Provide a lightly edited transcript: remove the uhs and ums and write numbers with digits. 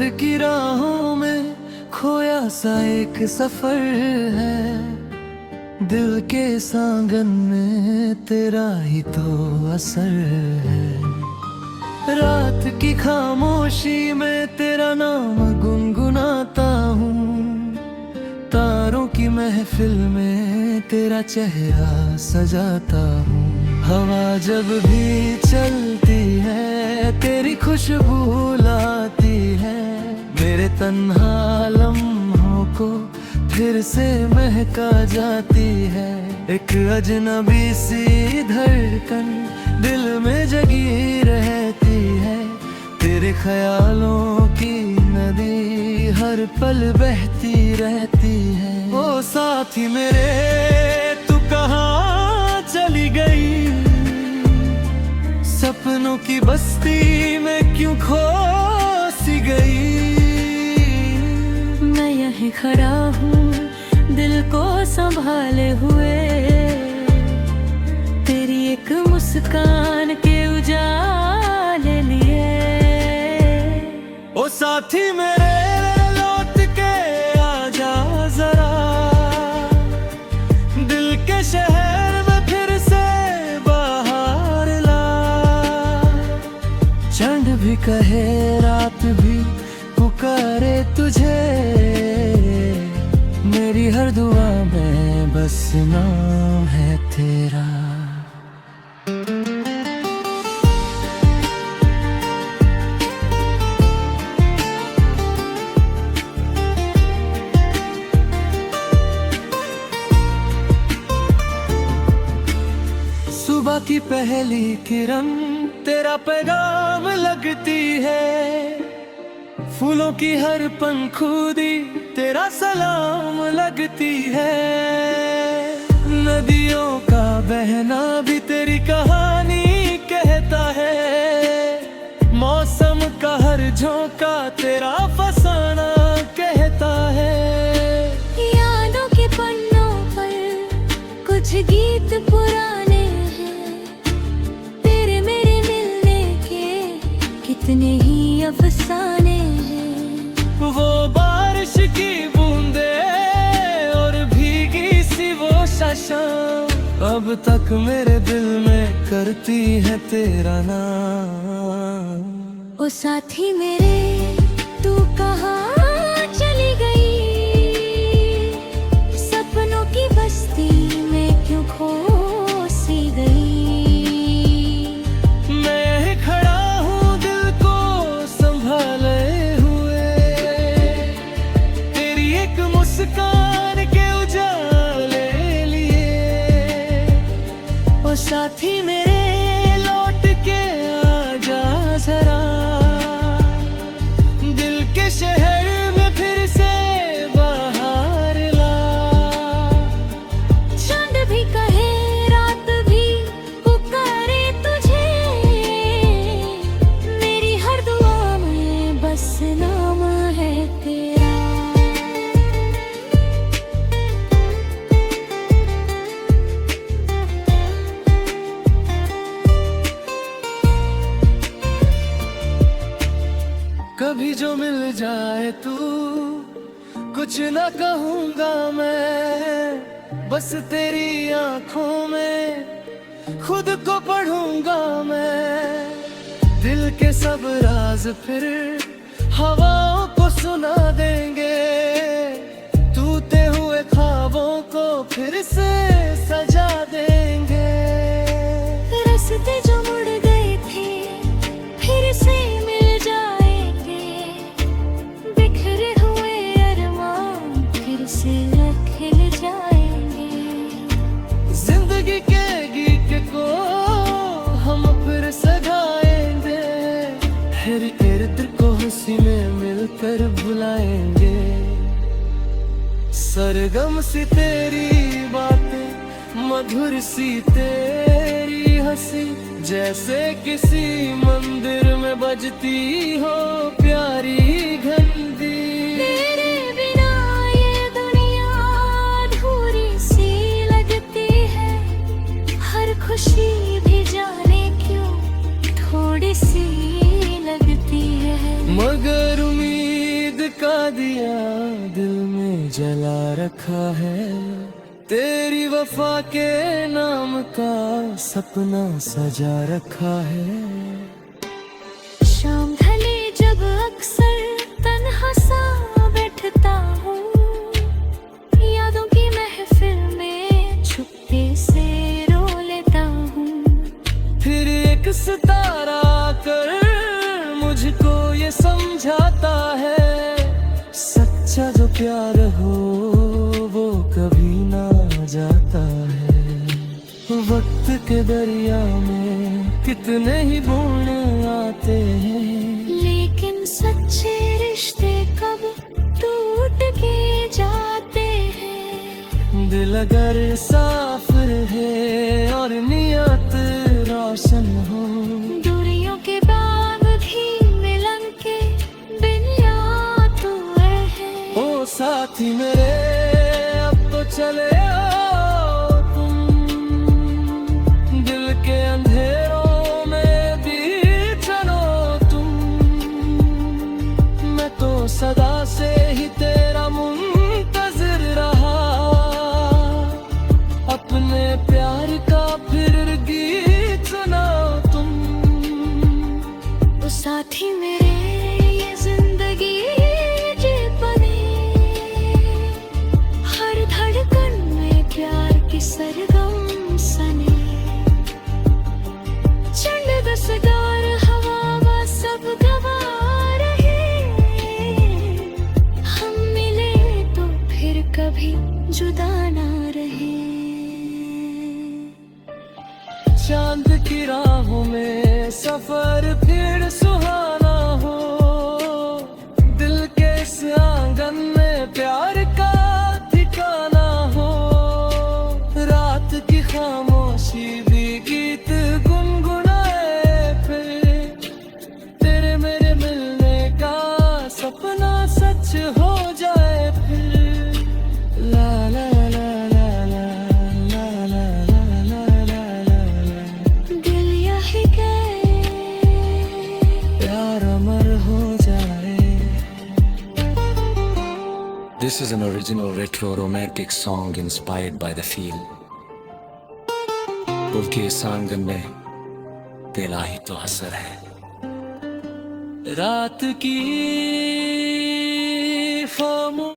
चांद की राहों में खोया सा एक सफर है। दिल के सांगन में तेरा ही तो असर है। रात की खामोशी में तेरा नाम गुनगुनाता हूँ। तारों की महफिल में तेरा चेहरा सजाता हूँ। हवा जब भी चलती है तेरी खुशबू लाती है। मेरे तन्हा लम्हों को फिर से महका जाती है। एक अजनबी सी धड़कन दिल में जगी रहती है। तेरे ख्यालों की नदी हर पल बहती रहती है। ओ साथी मेरे तू कहाँ चली गई? सपनों की बस्ती में क्यों खो सी गई? मैं यहीं खड़ा हूँ दिल को संभाले हुए। तेरी एक मुस्कान के उजाले लिए। ओ साथी मेरे लौट के आजा जरा। दिल के शहर में फिर से बाहर ला। चंद भी कहे रात भी पुकारे तुझे। मेरी हर दुआ में बस नाम है तेरा। सुबह की पहली किरण तेरा पैगाम लगती है। फूलों की हर पंखुदी तेरा सलाम लगती है। नदियों का बहना भी तेरी कहानी कहता है। मौसम का हर झोंका तेरा फसाना कहता है। यादों के पन्नों पर कुछ गीत पुराने हैं। तेरे मेरे मिलने के कितने ही अफसाने हैं। वो बारिश की बूंदे और भीगी सी वो शाम अब तक मेरे दिल में करती है तेरा नाम। ओ साथी मेरे तू कहाँ चली गई? सपनों की बस्ती में क्यों खो सी गई? मैं खड़ा हूँ दिल को संभाले हुए। तेरी एक मुस्कान के उजाले लिए। ओ साथी मेरे लौट के आजा जरा। दिल के शहर में फिर से बाहर ला। चांद भी कहे रात भी पुकारे तुझे। मेरी हर दुआ में बस नाम है तेरा। कभी जो मिल जाए तू कुछ न कहूँगा मैं। बस तेरी आंखों में खुद को पढ़ूंगा मैं। दिल के सब राज फिर हवाओं को सुना देंगे। टूटे हुए ख्वाबों को फिर से सजा देंगे। रास्ते जो मुड़ गए थे फिर से मिल जाएंगे। बिखरे हुए अरमान फिर से खिल जाएंगे। जिंदगी के गीत को हम फिर सजाएंगे। फिर इर्द को हंसी में मिलकर बुलाएंगे। सरगम सी तेरी बातें मधुर सी तेरी हंसी। जैसे किसी मंदिर में बजती हो प्यारी घंटी। तेरे बिना ये दुनिया अधूरी सी लगती है। हर खुशी भी जाने क्यों थोड़ी सी लगती है। मगर उम्मीद दिया दिल में जला रखा है, तेरी वफा के नाम का सपना सजा रखा है। शाम ढले जब अक्सर तन्हा सा बैठता हूँ, यादों की महफिल में छुपके से रो लेता हूँ। फिर एक सितारा कर मुझको ये समझाता है, सच्चा जो प्यार हो वो कभी ना जाता है। वक्त के दरिया में कितने ही बूंद आते हैं, लेकिन सच्चे रिश्ते कब टूट के जाते हैं। दिल अगर साफ रहे और नियत रोशन हो, दूरियों के बाद भी मिलन के बिन याद तो है। ओ साथी मेरे अब तो चले आओ तुम, दिल के अंधेरों में भी चलो तुम। मैं तो सदा से ही तेरा मुंतजिर रहा, अपने प्यार का फिर गीत सुनाओ तुम। ओ साथी मेरे ये जिंदगी जी बने, हर धड़कन में प्यार की सरगम सने। चंड दसदार हवा सब गवा रहे, हम मिले तो फिर कभी जुदा ना रहे। चांद की राहों में सफर फिर सुहाना हो, दिल के इस आंगन में प्यार का ठिकाना हो। रात की खामोशी भी गीत गुनगुनाए फिर, तेरे मेरे मिलने का सपना सच हो जाए फिर। ला ला ला ला ला ला ला ला ला ला ला, दिल यही कहे प्यार अमर हो जाए। This is an original retro romantic song inspired by the feel. दिल के इस आंगन में तेरा ही तो असर है। रात की खामोशी